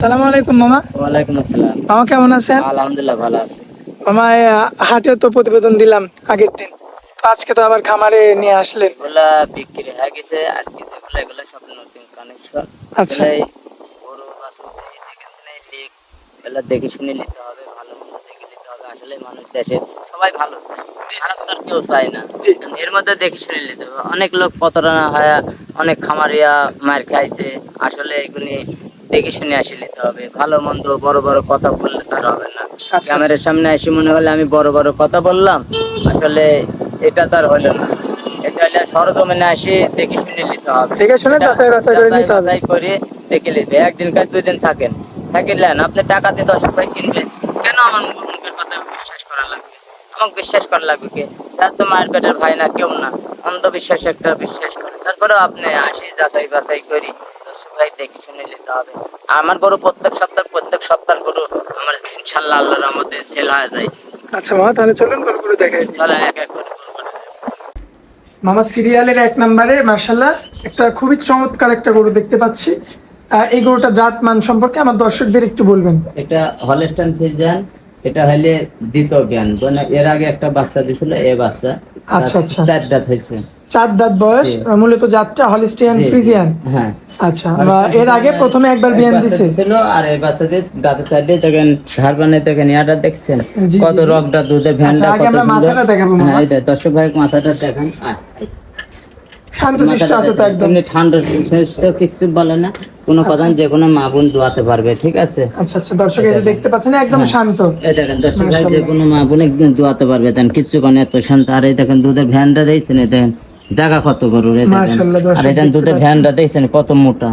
সালাম আলাইকুম মামা। ওয়ালাইকুম আসসালাম। মামা কেমন আছেন? আলহামদুলিল্লাহ ভালো আছি। মামা হাটে তো প্রতিবেদন দিলাম আগের দিন, তো আজকে তো আবার খামারে নিয়ে আসলেন। এগুলা বিক্রি হয়ে গেছে আজকে, যেগুলো এগুলো সব নতুন কানেকশন। আচ্ছা। আসলে গরু বাছুর যেখান থেকে লিক এগুলো দেখে শুনে নিতে হবে, ভালো মন্দ দেখে নিতে হবে। আসলে মানুষ দেশে সবাই ভালো চায়, খারাপ তো আর কেউ চায় না। জি। এর মধ্যে দেখে শুনে নিতে হবে। অনেক লোক প্রতারণা হয়, অনেক খামারিয়া মার খাইছে। আসলে এগুলি দেখে শুনে আসে নিতে হবে। ভালো মন্দ বড় বড় কথা বললে তার হবে না। আচ্ছা। ক্যামেরার সামনে এসে মনে হলে আমি বড় বড় কথা বললাম, আসলে এটা তার হলো না। এটা হলে সরজমিনে আসে দেখে শুনে নিতে হবে। দেখে শুনে এটা যাচাই বাছাই করে নিতে হবে। যাচাই করে দেখে নিতে। একদিন কাজ 2 দিন থাকেন, থাকিলেন আপনি টাকা দিয়ে 10 ভাই কিনবেন, কেন আমার মুখের কথা বিশ্বাস করা লাগবে? আমাকে বিশ্বাস করা লাগবে কে? স্যার তো মায়ের পেটের ভাই না, কেউ না। অন্ধবিশ্বাস একটা বিশ্বাস করে, তারপরেও আপনি আসি যাচাই বাছাই করি 10 ভাই দেখে শুনে নিতে হবে। আমার গরু প্রত্যেক সপ্তাহ গরু আমার ইনশাল্লাহ আল্লাহর রহমতে সেল হয়ে যায়। আচ্ছা মামা, তাহলে চলুন গরুগুলো দেখাই। চলেন এক এক করে গরু করে। মামা সিরিয়ালের 1 নম্বরে মার্শাল্লাহ একটা খুবই চমৎকার একটা গরু দেখতে পাচ্ছি। এই গরুটা জাত মান সম্পর্কে আমার দর্শকদের একটু বলবেন। এটা হলস্টাইন ফ্রিজিয়ান। এটা হইলে দ্বিতীয় জ্ঞান, মানে এর আগে একটা বাচ্চা দিছিল, এই বাচ্চা আচ্ছা আচ্ছা। 4 দাঁত হয়েছে। 4 দাঁত বয়স, মূলত জাতটা হলিস্টিয়ান ফ্রিজিয়ান। হ্যাঁ আচ্ছা, এর আগে প্রথমে একবার বিয়ান দিছে ছিল, আর এই বাচ্চাদের দাঁতে চাইলে দেখেন ধার বানাই দেখেন, ইয়াটা দেখছেন জি, কত জি, জি। রকটা দুধে ভ্যানটা আচ্ছা, আগে কত আমরা সুন্দর। মাথাটা দেখাবো মামা। হ্যাঁ, এই দেখ দর্শক ভাই মাথাটা দেখেন। শান্তশিষ্ট আছে তো একদম। এমনি ঠান্ডা সুস্থ, কিছু বলে না, কোনো কথা না, যে কোনো মা বোন দোয়াতে পারবে, ঠিক আছে। আচ্ছা আচ্ছা, দর্শক এই যে দেখতে পাচ্ছেন একদম শান্ত। এই দেখেন দর্শক ভাই, যে মাশাআল্লাহ। কোনো মা বোন একদম দোয়াতে পারবে, দেখেন কিচ্ছু কোনো এত শান্ত। আর এই দেখেন দুধের ভ্যানটা দিয়েছেন, এই দেখেন জায়গা কত গরুর, এই দেখেন। মাশাআল্লাহ, দর্শক আর এটা দেখতে দুধের পাচ্ছেন। ভ্যানটা দিয়েছেন কত মোটা।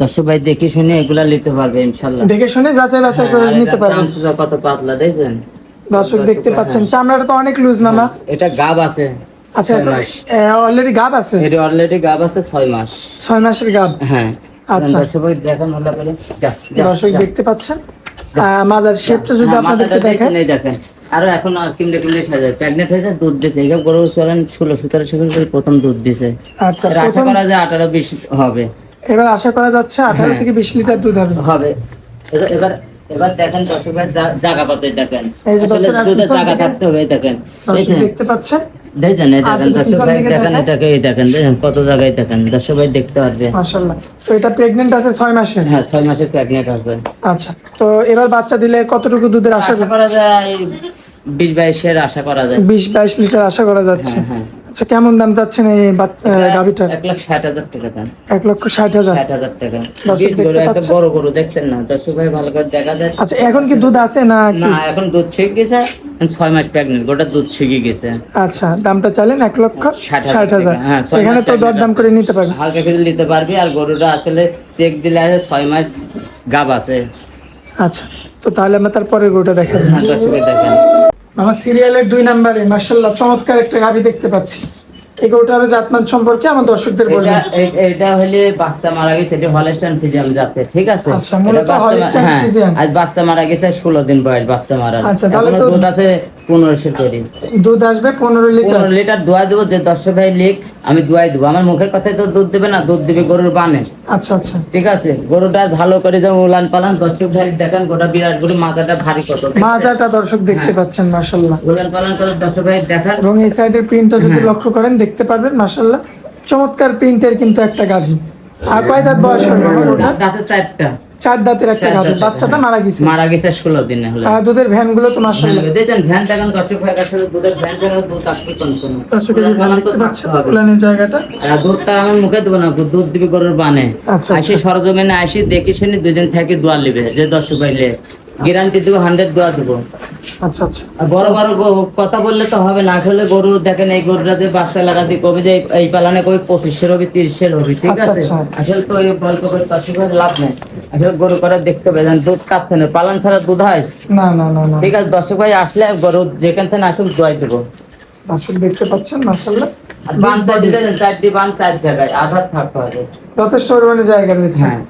দর্শক ভাই দেখে শুনে এগুলা নিতে পারবে ইনশাল্লাহ। দেখে শুনে যাচাই বাছাই করে আর নিতে এটা পারবেন। চামচুচা কত পাতলা দিয়েছেন। দর্শক দেখতে পাচ্ছেন চামড়াটা তো অনেক লুজ মামা। এটা গাব আছে। আচ্ছা, 6 মাস। অলরেডি গাব আছে। এটা অলরেডি গাব আছে 6 মাস। 6 মাসের গাব। হ্যাঁ। আচ্ছা। দর্শক ভাই দেখেন হলো করে যা দর্শক দেখতে পাচ্ছেন মাদার শেপটা যদি আপনাদেরকে দেখেন। এই দেখেন আরো এখন আর কিনলে সাজায় প্রেগনেন্ট হয়েছে, দুধ দিছে। এইসব গরু চলেন 16-17 সেকেন্ড করে প্রথম দুধ দিছে। আচ্ছা, এর আশা করা যায় 18-20 হবে। এবার আশা করা যাচ্ছে 18 থেকে 20 লিটার দুধ হবে। হবে। এবার এবার দেখেন দর্শক ভাই জায়গা কত দেখেন। এই যে আসলে দর্শক দুধের জায়গা থাকতে হবে, দেখেন। দর্শক দেখতে পাচ্ছেন। দেখেন এই দেখেন আচ্ছা, দর্শক ভাই পিছন দিকে দেখেন, এটাকে এই দেখেন কত জায়গায় দেখেন, দর্শক ভাই দেখতে পারবে। মাশাআল্লাহ। তো এটা প্রেগন্যান্ট আছে 6 মাসের। হ্যাঁ 6 মাসের প্রেগনেন্ট আছে। আচ্ছা, তো এবার বাচ্চা দিলে কতটুকু দুধের আশা করা যায়? 20-22 এর আশা করা যায়। 20-22 লিটার আশা করা যাচ্ছে। হ্যাঁ। আচ্ছা, কেমন দাম চাচ্ছেন এই গাভীটা? 1,60,000 টাকা দাম। 1,60,000। 60,000 টাকা। দর্শক দেখতে একটা পাচ্ছেন। বড় গরু দেখছেন না দর্শক ভাই, ভালো করে দেখা যায়। আচ্ছা, এখন কি দুধ আছে না কি? না, এখন দুধ ছেড়ে গেছে, 6 মাস প্রেগনেন্ট, গোটা দুধ ছেড়ে গেছে। আচ্ছা, দামটা চাইলেন 1,60,000। হ্যাঁ, 6 এখানে মাস তো pregnant দরদাম আছে। করে নিতে পারবেন। হালকা করে নিতে পারবি। আর গরুটা আসলে চেক দিলে আছে 6 মাস গাব আছে। আচ্ছা, তো তাহলে আমরা তারপরে গরুটা দেখাবো। হ্যাঁ দর্শক ভাই দেখেন। আমার সিরিয়ালের 2 নম্বরে মাশাআল্লাহ চমৎকার একটা গাভী দেখতে পাচ্ছি। এই গরুটার জাতমান সম্পর্কে আমার দর্শকদের বলবেন। এটা হলে বাচ্চা মারা গেছে, এটা হলস্টাইন ফ্রিজিয়ান জাতের, ঠিক আছে। আচ্ছা, মূলত হলস্টাইন ফ্রিজিয়ান। আজ বাচ্চা মারা গেছে 16 দিন বয়স বাচ্চা মারা। আচ্ছা, তাহলে তো দুধ আছে 1500 তৈরি। দুধ আসবে 15 লিটার। 15 লিটার দোয়া দেবো, যে 10 ভাই লিখ আমি দোয়াই দেবো। আমার মুখের কথায় তো দুধ দেবে না, দুধ দিবে গরুর বানে। আচ্ছা আচ্ছা, ঠিক আছে। গরুটা ভালো করে যেমন উলান পালান, দর্শক ভাই দেখেন গোটা বিরাট গরু, মাথাটা ভারী কত, মাজাটা দর্শক দেখতে পাচ্ছেন মাশাআল্লাহ। উলান পালান করে দর্শক ভাই দেখান। এবং এই সাইডের প্রিন্টটা যদি লক্ষ্য করেন দেখতে পারবেন মাশাআল্লাহ চমৎকার প্রিন্টের কিন্তু একটা গাভী। আর কয় দাঁত বয়স হবে গরুটা? দাঁতে 4টা। 4 দাঁতের একটা গাভী। বাচ্চাটা মারা গেছে 16 দিনে হলো। দুধের ভ্যান গুলো তো মাশাআল্লাহ। দেখেন ভ্যান দেখেন দর্শক ভাই, কাছে দুধের ভ্যান যেন দুধ আসবে কোন দর্শক এই যে ভ্যান দেখতে পাচ্ছেন উলানের জায়গাটা। দুধটা আমার মুখে দেবো না, দুধ দিবে গরুর বানে। আচ্ছা, আসি সরজমিনে আসি দেখে শুনে 2 দিন থেকে দোয়া নেবে, যে দর্শক ভাইলে গ্যারান্টি দেবো 100 দোয়া দেবো। আচ্ছা আচ্ছা, আর বড় বড় কথা বললে তো হবে না। আসলে গরু দেখেন, এই গরুটাতে বাচ্চা লাগাতে কবি যে এই পালানে কবি 2500 হবে 3000 হবে, ঠিক আচ্ছা, আছে। আচ্ছা। আসলে তো এই গল্প করে দর্শকের লাভ নেই। আসলে গরু করে দেখতে হবে, দুধ কাটতে না, পালন ছাড়া দুধ হয় না না না না। ঠিক আছে। দর্শক ভাই আসলে গরু যেখান থেকে আসুক দোয়াই দেবো। দর্শক দেখতে পাচ্ছেন মাশাআল্লাহ। আর বান দিতে 4টি বান 4 জায়গায় আধার থাকতে হবে, যথেষ্ট পরিমাণে জায়গা রয়েছে। হ্যাঁ।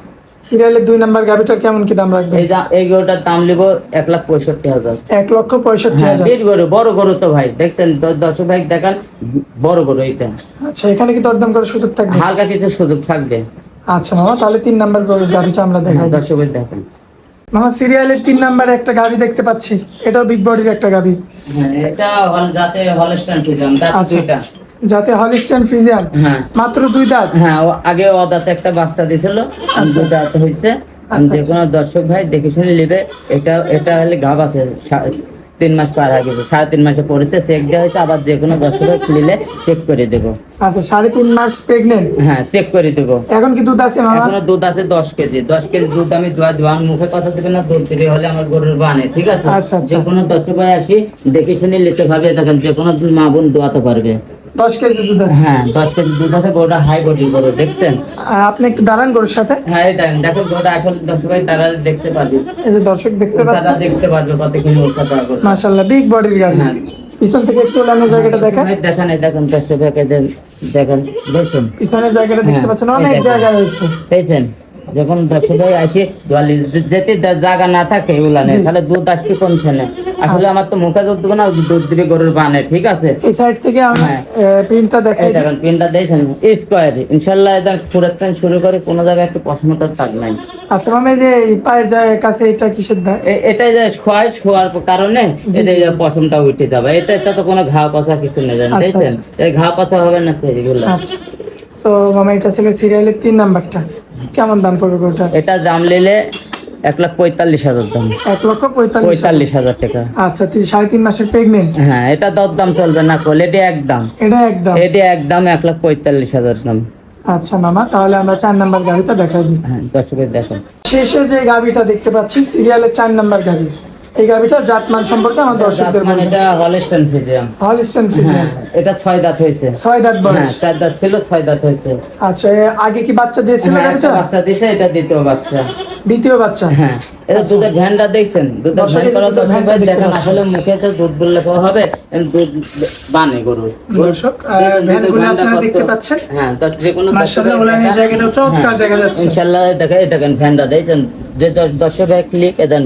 সিরিয়ালের 2 নাম্বার গাভীটার কেমন কি দাম রাখবেন? এই গরুটার দাম নিব 1,65,000। 1,65,000। বীর গরু, বড় গরু তো ভাই দেখছেন দর্শক ভাই দেখান, বড় গরু এইটা। আচ্ছা, এখানে কি দরদাম করার সুযোগ থাকবে? হালকা কিছু সুযোগ থাকবে। আচ্ছা মামা, তাহলে 3 নাম্বার গাভীটা আমরা দেখাই। দর্শক ভাই দেখেন মামা সিরিয়ালের 3 নম্বরে একটা গাভি দেখতে পাচ্ছি, এটাও বিগ বডির একটা গাভি। হ্যাঁ, এটা যাতে হলস্টাইন ফ্রিজিয়ান, দাঁত আচ্ছা। দুইটা। যাতে হলিস্টাইন ফ্রিজিয়ান, হ্যাঁ মাত্র 2 দাঁত। হ্যাঁ, ও আগে দাঁতে একটা বাচ্চা দিছিল, দুই দাঁত হয়েছে। আচ্ছা, যে কোনো দর্শক ভাই দেখে শুনে নেবে। এটা হলে গাভ আছে 3 মাস পার হয়ে গেছে, 3.5 মাসে পড়েছে, চেক দেওয়া হয়েছে। আবার যে কোনো দর্শক ভাই খুলিলে চেক করে দেবো। আচ্ছা, 3.5 মাস প্রেগনেন্ট। হ্যাঁ, চেক করে দেবো। এখন কি দুধ আছে মামা? এখনো দুধ আছে 10 কেজি। 10 কেজি দুধ আমি দোয়ান মুখে কথা দেবে না, দুধ দিবে হলে আমার গরুর বানে। ঠিক আছে, আচ্ছা, আচ্ছা। যে কোনো দর্শক ভাই আসি দেখে শুনে নিতে পারবে। দেখেন যে কোনো মা বোন দোয়াতে পারবে। 10 কেজি দুধ আছে। হ্যাঁ, 10 কেজি দুধ আছে। গরুটা হাই বডি গরু, দেখছেন? আপনি একটু দাঁড়ান গরুর সাথে। হ্যাঁ, এই দেখেন, দেখো গরুটা আসলে দর্শক ভাই তারা দেখতে পারবে। এই যে দর্শক দেখতে তারা পাচ্ছেন, দেখতে পারবে কতক্ষণ উচ্চতা গরু। মাশাআল্লাহ বিগ বডির গাভি। হ্যাঁ। পিছন থেকে একটু ওলানোর জায়গাটা দেখেন। ভাই দেখেন, এই দেখেন দর্শক ভাই দেখেন, দেখুন পিছনের জায়গাটা দেখতে হ্যাঁ, পাচ্ছেন, এই অনেক দেখেন। জায়গা রয়েছে। পেয়েছেন? যখন দর্শক ভাই আসি দোয়ালি যেতে জায়গা না থাকে এগুলা নেই, তাহলে দুধ আসবে কোন ছেলে? আসলে আমার তো মুখে দুধ দেবো না, দুধ দিবে গরুর বানে। ঠিক আছে, এই সাইড থেকে আমরা হ্যাঁ। প্রিন্টটা দেখাই এই দেখেন পিনটা দিয়েছেন স্কোয়ার। ইনশাল্লাহ এটা পুরাতন শুরু করে কোনো জায়গায় একটু পশমটার থাক নাই। আচ্ছা মামা, এই যে এই পায়ের জায়গার কাছে এটা কিসের দাগ? এটা যে শোয়ার কারণে এটা এই যে পশমটা উঠে যাবে। এটা তো কোনো ঘা পচা কিছু নেই, জানেন? আচ্ছা, দেখছেন এই ঘা পচা হবে না তো এগুলো। আচ্ছা, তো মামা এটা ছিল সিরিয়ালের 3 নাম্বারটা। কেমন দাম পড়বে গরুটা? এটা দাম নিলে 1,45,000 দাম। 1,45,000। 45,000 টাকা। আচ্ছা, 3.5 মাসের প্রেগনেন্ট। হ্যাঁ, এটা দাম চলবে না কল, এটা একদম। এটা একদম। এটা একদম 1,45,000 দাম। আচ্ছা মামা, তাহলে আমরা 4 নাম্বার গাড়িটা দেখাই দিই। হ্যাঁ, দর্শকের দেখেন। শেষে যে গাড়িটা দেখতে পাচ্ছি সিরিয়ালের 4 নাম্বার গাড়ি, এই গাড়িটার জাতমান সম্পর্কে আমার দর্শকদের মানে বলবেন। এটা হলস্টাইন ফ্রিজিয়ান। হলিস্টাইন হ্যাঁ, ফ্রিজিয়ান। এটা 6 দাঁত হয়েছে। 6 দাঁত হ্যাঁ, বয়স। 4 দাঁত ছিল, 6 দাঁত হয়েছে। আচ্ছা, আগে কি বাচ্চা দিয়েছিল হ্যাঁ, একটা গাড়িটা? বাচ্চা দিছে, এটা দ্বিতীয় বাচ্চা। দ্বিতীয় বাচ্চা। হ্যাঁ, এটা দুধের ভ্যানটা দেখছেন? দুধের দর্শকের ভ্যান করা দুধের দর্শক ভ্যানটা ভাই দেখতে দেখেন, পাচ্ছেন। আসলে মুখে তো দুধ বললে তো হবে, দুধ বানে গরু। দর্শক দুধের ভ্যানগুলো ভ্যানটা আপনারা কত- দেখতে পাচ্ছেন। হ্যাঁ, যে কোনো মাশাআল্লাহ, দর্শক ভাই ওলানের দেখেন। জায়গাটাও চমৎকার দেখা যাচ্ছে। ইনশাআল্লাহ দেখেন ভ্যানটা দেখছেন, যে দর্শক ভাই ক্লিক দেন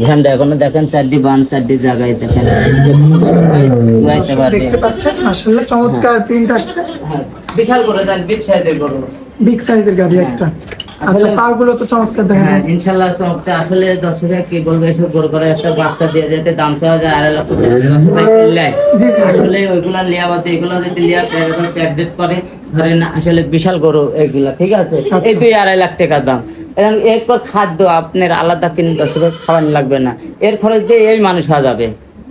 ভ্যানটা এখনো দেখেন 4টি বান 4টি জায়গায় দেখেন যে কোনো দর্শক ভাই ঘুরাইতে দর্শক পারবে। দেখতে পাচ্ছেন, মাশাআল্লাহ চমৎকার প্রিন্ট আসছে। হ্যাঁ, বিশাল করে দেন, বিগ সাইজের গরু। বিগ সাইজের গাড়ি একটা। আচ্ছা, পাগুলো তো চমৎকার দেখা হ্যাঁ, যায়। ইনশাআল্লাহ সবটা আসলে দর্শকরা কি বলবে, এসব গরু করে একটা বাচ্চা দিয়ে যেতে দাম চাওয়া যায় 2.5 লক্ষ টাকা। দর্শক ভাই কিনলে জি, জি। আসলে ওইগুলা লিয়া বাদে এগুলো যদি লিয়া প্যাকেট করে ধরেন আসলে বিশাল গরু এগুলা। ঠিক আছে, এই 2-2.5 লাখ টাকা দাম। এবং এরপর খাদ্য আপনার আলাদা কিনে দর্শকের খাওয়ানো লাগবে না, এর খরচ দিয়ে এই মানুষ হওয়া যাবে।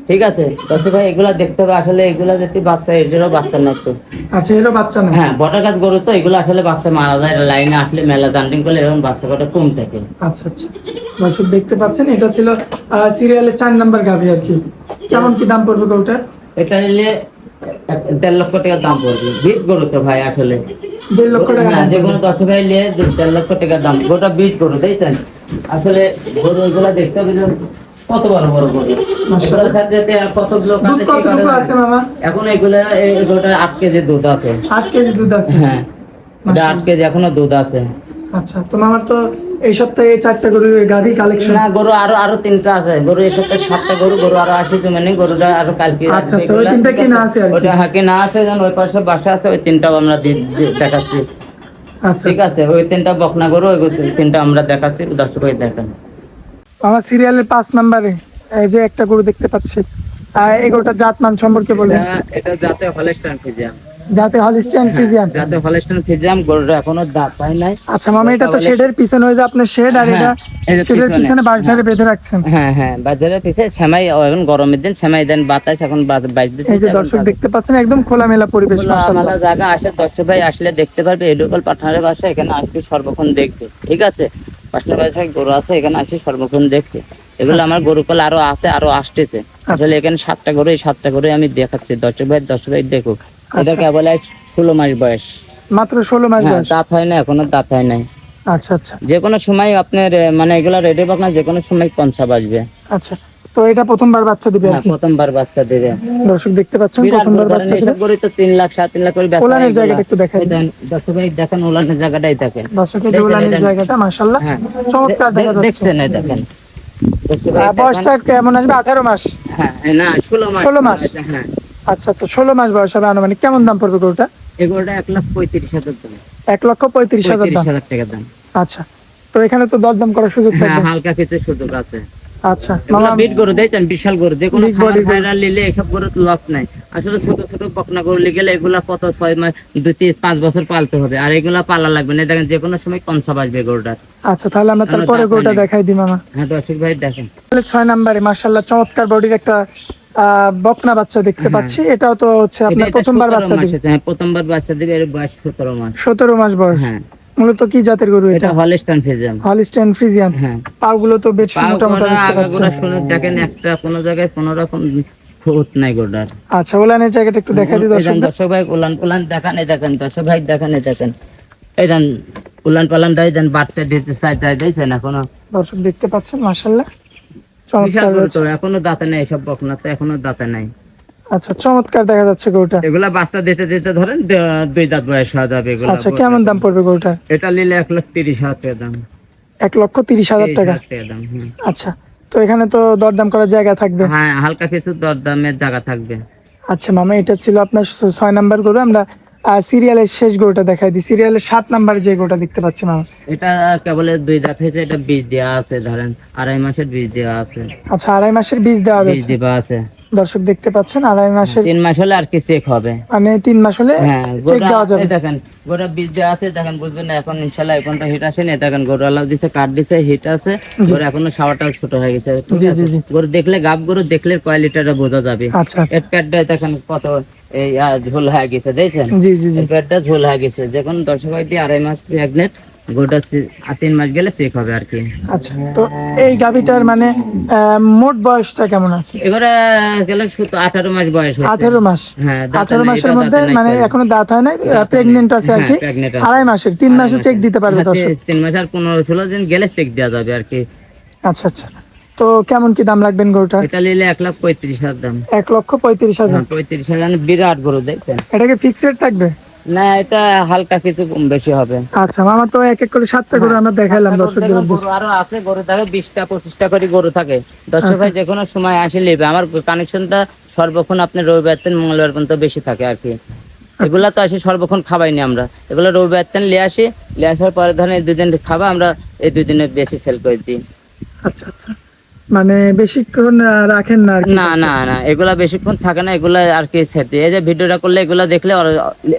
ঠিক আছে, দর্শক ভাই এগুলা দেখতে হবে। আসলে এগুলা যদি বাচ্চা, এদেরও বাচ্চা না তো। আচ্ছা, এরও বাচ্চা না। হ্যাঁ, বটার গাছ গরু তো এগুলো আসলে বাচ্চা মারা যায়, লাইনে আসলে মেলা জান্ডিং করলে এরকম বাচ্চা কটা কম থাকে। আচ্ছা, আচ্ছা, দর্শক দেখতে পাচ্ছেন, এটা ছিল সিরিয়ালের 4 নাম্বার গাভি আর কি। কেমন কি দাম পড়বে গরুটার? এটা নিলে 1.5 লক্ষ টাকা দাম পড়বে। বীজ গরু তো ভাই আসলে 1.5 লক্ষ টাকা হ্যাঁ, দাম যে পড়বে। কোনো 10 ভাই নিয়ে 1.5 লক্ষ টাকা দাম। গোটা বীজ গরু দেখছেন? আসলে গরু এগুলা দেখতে হবে যে কত বড় বড় গরু। এগুলোর সাথে সাথে আর কত লোক দুধ আছে কি কতটুকু করে আছে মামা? এখন এগুলোটা 8 কেজি দুধ আছে। 8 কেজি দুধ আছে। হ্যাঁ, এটা 8 কেজি এখনো দুধ আছে। আচ্ছা, তো মামার তো এই সপ্তাহে 4টা গরুর গাভি কালেকশন। না, গরু আরো 3টা আছে। গরু এই সপ্তাহে 7টা গরু আরো আসে জমিনে। গরুটা আরো কালকে আচ্ছা, আসবে আচ্ছা, ওই এগুলা। 3টা কি না আছে আর কি? ওটা হাকে না আছে, যেন ওই পাশে বাসা আছে, ওই 3টাও আমরা দেখাচ্ছি। আচ্ছা, ঠিক আছে, ওই 3টা বকনা গরু, ওই 3টা আমরা দেখাচ্ছি, দর্শক ভাই দেখেন। আমার সিরিয়ালের 5 নাম্বারে এই যে একটা গরু দেখতে পাচ্ছি, এই গরুটার জাতমান সম্পর্কে বলবেন। এটা যাতে হলস্টাইন ফ্রিজিয়ান। যাতে হলিস্টাইন ফ্রিজিয়ান। যাতে হলস্টাইন ফ্রিজিয়ান, গরুটা এখনো দাঁত হয় নাই। আচ্ছা মামা, এটা তো শেডের পিছনে হয়ে যায় আপনার শেড, আর এটা হ্যাঁ, এই যে শেডের পিছনে। পিছনে বাঁশ ধরে বেঁধে রাখছেন। হ্যাঁ হ্যাঁ, বাজারে পিছে সেমাই, এখন গরমের দিন সেমাই দেন, বাতাস এখন বাইশ দিচ্ছে। এই যে দর্শক দেখতে পাচ্ছেন, একদম খোলামেলা পরিবেশ, মাশাআল্লাহ। আমাদের জায়গা আসে, দর্শক ভাই আসলে দেখতে পারবে। এডুকল পাঠানের বাসা, এখানে আসবে সর্বক্ষণ দেখবে। ঠিক আছে, পাঠানের বাসায় গরু আছে, এখানে আসে সর্বক্ষণ দেখবে। এগুলো আমার গরু কল আরো আছে, আরো আসতেছে। আসলে এখানে 7টা গরু, এই 7টা গরু আমি দেখাচ্ছি দর্শক ভাই দেখুক। এটা কেবল 16 মাস বয়স, মাত্র 16 মাস হ্যাঁ, বয়স। দাঁত হয় না, এখনো দাঁত হয় নাই। আচ্ছা, আচ্ছা, যে কোনো সময় আপনার মানে এগুলা রেডি পাক না, যে কোনো সময় পঞ্চা বাজবে। আচ্ছা, তো এটা প্রথমবার বাচ্চা দিবে আর হ্যাঁ, কি। প্রথমবার বাচ্চা দেবে। দর্শক দেখতে পাচ্ছেন, বিরাট প্রথমবার গরু, বাচ্চা ধরেন দিবে। এইসব গরু তো 3 লাখ 7.5 লাখ করে বেচা হয় ওলানের এগুলা। জায়গাটা একটু দেখাই দিন। দর্শক ভাই দেখেন, ওলানের জায়গাটাই দেখেন। দর্শকের যে দেখছেন ওলানের এটা? জায়গাটা মাশাআল্লাহ হ্যাঁ, চমৎকার দেখা যাচ্ছে। দেখছেন এই দেখেন। দর্শক ভাই বয়সটা দেখেন। কেমন আসবে? 18 মাস। হ্যাঁ, না 16 মাস। 16 মাস। হ্যাঁ, আচ্ছা, আচ্ছা, 16 মাস বয়স হবে আনুমানিক। কেমন দাম পড়বে গরুটা? এগুলোটা 1,35,000 দাম। 1,35,000 দাম। 35,000 টাকা দাম। আচ্ছা, তো এখানে তো দরদাম করার সুযোগ হ্যাঁ থাকবে। হালকা কিছু সুযোগ আছে। আচ্ছা এগুলা মামা, বিট গরু দেখছেন, বিশাল গরু, যে কোনো Big খামার body গরু। ভাইরা নিলে এসব গরু লস নাই। আসলে ছোট ছোট বকনা গরু গেলে এগুলা কত 6 মাস 2-5 বছর পালতে হবে, আর এগুলা পালা লাগবে না। দেখেন যে কোনো সময় কনসা বাজবে গরুটার। আচ্ছা তাহলে আমরা তারপরে দাঁত গরুটা নাই। দেখাই দিই মামা। হ্যাঁ দর্শক ভাই দেখেন, তাহলে 6 নম্বরে মাশাআল্লাহ চমৎকার বডির একটা বকনা বাচ্চা দেখতে পাচ্ছি। এটাও তো হচ্ছে আপনার এটা প্রথমবার 17 বাচ্চা মাস দিবে। হয়েছে। হ্যাঁ প্রথমবার বাচ্চা দিবে, এর বয়স 17 মাস। 17 মাস বয়স। হ্যাঁ মূলত কি জাতের গরু এটা এটা? Holstein Friesian. Holstein Friesian. হ্যাঁ পাগুলো তো বেশ পাও মোটা মোটা করা দেখতে পাচ্ছি। আগাগোড়া শুনে দেখেন, একটা কোনো জায়গায় কোনো রকম খুঁত নাই গরুটার। আচ্ছা ওলানের জায়গাটা একটু দেখা দিই এই দেন দর্শকদের। দর্শক ভাই, উলান পালান দেখান, এই দেখেন দর্শক ভাই দেখেন, এই দেখেন, এই দেন উলান পালান দেন, বাচ্চা দিতে চাই দিয়েছেন এখনো। দর্শক দেখতে পাচ্ছেন মাশাআল্লাহ বিশাল চমৎকার গরু রয়েছে। তো, এখনো দাঁতে নাই, এসব বকনা তো এখনো দাঁতে নাই। আচ্ছা চমৎকার দেখা যাচ্ছে গরুটা। এগুলা বাচ্চা দিতে দিতে ধরেন 2 দাঁত বয়স হয়ে যাবে এগুলা। আচ্ছা কেমন দাম পড়বে গরুটা? এটা নিলে 1,30,000 টাকা দাম। 1,30,000 টাকা। 30,000 টাকা দাম। হুম। আচ্ছা তো এখানে তো দরদাম করার জায়গা থাকবে। হ্যাঁ হালকা কিছু দরদামের জায়গা থাকবে। আচ্ছা মামা, এটা ছিল আপনার 6 নাম্বার গরু। আমরা সিরিয়ালের শেষ গরুটা দেখাই দিই। সিরিয়ালের 7 নাম্বারে যে গরুটা দেখতে পাচ্ছি মামা। এটা কেবল 2 দাঁত হয়েছে, এটা বীজ দেওয়া আছে, ধরেন 2.5 মাসের বীজ দেওয়া আছে। আচ্ছা 2.5 মাসের বীজ দেওয়া বীজ হয়েছে। দেওয়া আছে। দর্শক দেখতে পাচ্ছেন 2.5 মাসের, 3 মাস হলে আর কি চেক হবে। মানে 3 মাস হলে হ্যাঁ চেক দেওয়া যাবে। এই দেখেন গোটা বীজ দেওয়া আছে, দেখেন বুঝবেন না এখন ইনশাআল্লাহ এখনটা হিট আসেনি। দেখেন গরু আলাদা দিছে, কাট দিছে, হিট আছে, গরু এখনো শাওয়াটা ছোট হয়ে গেছে। ঠিক জি, আছে, জি, জি। গরু দেখলে গাব গরু দেখলে কয় লিটারটা বোঝা যাবে। আচ্ছা আচ্ছা এর পেটটা দেখেন কত এই ঝোল হয়ে গেছে, দেখছেন জি জি জি। এর পেটটা ঝোল হয়ে গেছে। যখন 10 দিয়ে 2.5 মাস প্রেগনেন্ট, গরুটা 3 মাস গেলে চেক হবে আর কি। আচ্ছা তো এই গাভীটার মানে মোট বয়সটা কেমন আছে? এবারে গেলে 18 মাস বয়স হয়েছে। 18 মাস। হ্যাঁ দাঁতে 18 নাই, মাসের এটা মধ্যে দাঁতে নাই মানে কয়। এখনো দাঁত হয় নাই, দাঁতে প্রেগনেন্ট নাই। আছে আর হ্যাঁ, কি। pregnant আছে। 2.5 মাসের, 3 মাসে চেক দিতে পারবে হ্যাঁ, দর্শক। 3 মাস আর 15-16 দিন গেলে চেক দেওয়া যাবে আর কি। আচ্ছা আচ্ছা তো কেমন কি দাম রাখবেন গরুটা? এটা নিলে 1,35,000 দাম। 1,35,000। হ্যাঁ 35,000 বিরাট গরু, দেখছেন। এটা কি ফিক্স রেট থাকবে? না এটা হালকা কিছু কম বেশি হবে। আচ্ছা মামা, তো এক এক করে 7টা গরু আমরা দেখাইলাম দর্শকদের গরু উদ্দেশ্যে। আরো আছে, গরু থাকে 20টা-25টা করে গরু থাকে। দর্শক ভাই যে কোনো সময় আসে নেবে। আমার কানেকশনটা সর্বক্ষণ আপনার রবিবার দিন মঙ্গলবার পর্যন্ত বেশি থাকে আর কি। এগুলা তো আসে সর্বক্ষণ খাবাইনি আমরা, এগুলো রবিবার দিন নিয়ে আসি, নিয়ে আসার পরে ধরেন 2 দিন খাবা, আমরা এই 2 দিনে বেশি সেল করে দিই। আচ্ছা আচ্ছা মানে বেশিক্ষণ রাখেন না আর কি? না না না এগুলা বেশিক্ষণ থাকে না, এগুলা আর কি সেট। এই যে ভিডিওটা করলে এগুলা দেখলে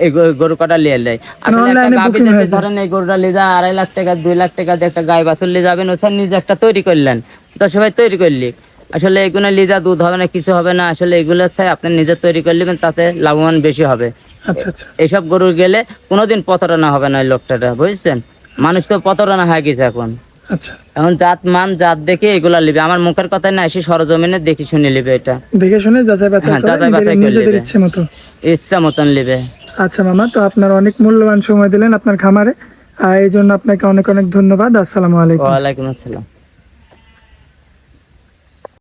এই গরু কটা লিয়ে দেয়। আসলে একটা Online এ গাভী booking দেখে হয়ে যায়। ধরেন এই গরুটা লিয়ে যায় 2.5 লাখ টাকা 2 লাখ টাকা দিয়ে একটা গাই বাছুর লিয়ে যাবেন, ওখানে নিজে একটা তৈরি করলেন, 10 ভাই তৈরি করলি। আসলে এগুলো লিজা দুধ হবে না, কিছু হবে না। আসলে এগুলো চাই আপনি নিজে তৈরি করে নেবেন, তাতে লাভবান বেশি হবে। আচ্ছা আচ্ছা এইসব গরু গেলে কোনোদিন প্রতারণা হবে না ওই লোকটা, বুঝছেন। মানুষ তো প্রতারণা হয়ে গেছে এখন। আচ্ছা এখন জাত মান জাত দেখে এগুলা লিবে, আমার মুখের কথা না, এসে সরজমিনে দেখে শুনে লিবে। এটা দেখে শুনে যাচাই বাছাই হ্যাঁ, করে যাচাই বাছাই করে নিজেদের নেবে। ইচ্ছে মতো। ইচ্ছা মতন লিবে। আচ্ছা মামা, তো আপনার অনেক মূল্যবান সময় দিলেন আপনার খামারে, এই জন্য আপনাকে অনেক অনেক ধন্যবাদ। আসসালামু আলাইকুম। ওয়ালাইকুম আসসালাম।